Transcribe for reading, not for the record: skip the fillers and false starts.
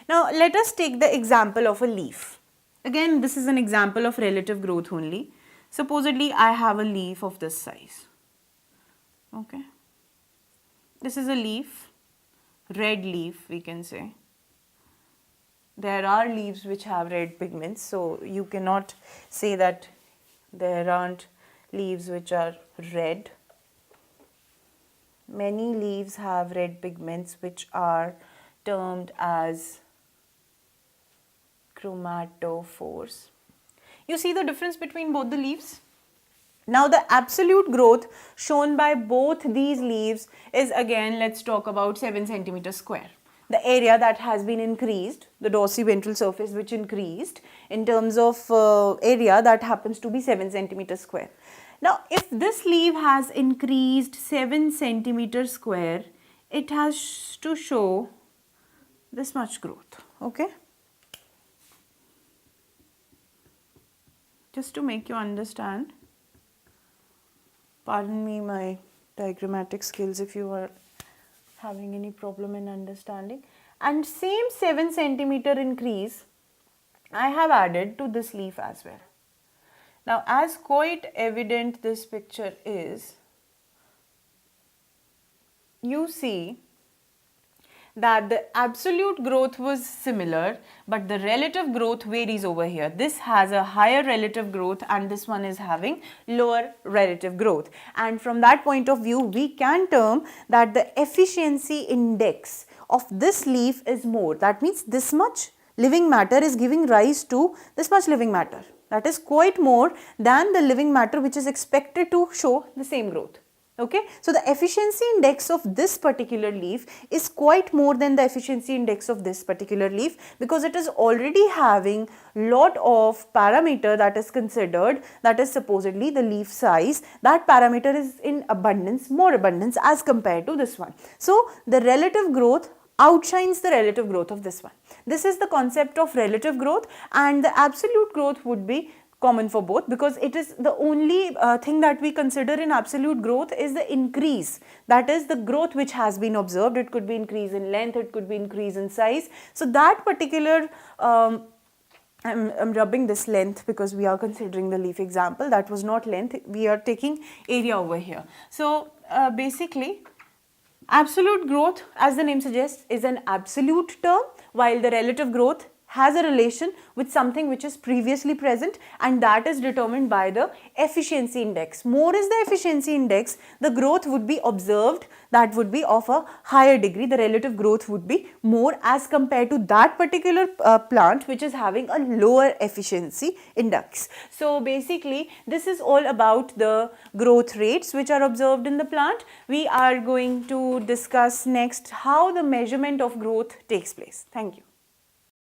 Now let us take the example of a leaf. Again, this is an example of relative growth only. Supposedly I have a leaf of this size. Okay. This is a leaf, red leaf we can say. There are leaves which have red pigments, so you cannot say that there aren't leaves which are red. Many leaves have red pigments which are termed as chromatophores. You see the difference between both the leaves? Now the absolute growth shown by both these leaves is, again, let's talk about 7 centimeters square. The area that has been increased, the dorsiventral surface which increased in terms of area, that happens to be 7 centimeters square. Now if this leaf has increased 7 centimeters square, it has to show this much growth. Okay. Just to make you understand, pardon me my diagrammatic skills if you are having any problem in understanding, and same 7 centimeter increase I have added to this leaf as well. Now as quite evident this picture is, you see that the absolute growth was similar, but the relative growth varies over here. This has a higher relative growth and this one is having lower relative growth. And from that point of view, we can term that the efficiency index of this leaf is more. That means this much living matter is giving rise to this much living matter. That is quite more than the living matter which is expected to show the same growth. Okay, so the efficiency index of this particular leaf is quite more than the efficiency index of this particular leaf, because it is already having lot of parameter that is considered, that is supposedly the leaf size. That parameter is in abundance, more abundance as compared to this one. So the relative growth outshines the relative growth of this one. This is the concept of relative growth, and the absolute growth would be common for both, because it is the only thing that we consider in absolute growth is the increase, that is the growth which has been observed. It could be increase in length, it could be increase in size. So that particular I'm rubbing this length because we are considering the leaf example. That was not length, we are taking area over here. So basically absolute growth, as the name suggests, is an absolute term, while the relative growth has a relation with something which is previously present, and that is determined by the efficiency index. More is the efficiency index, the growth would be observed, that would be of a higher degree. The relative growth would be more as compared to that particular plant which is having a lower efficiency index. So basically this is all about the growth rates which are observed in the plant. We are going to discuss next how the measurement of growth takes place. Thank you.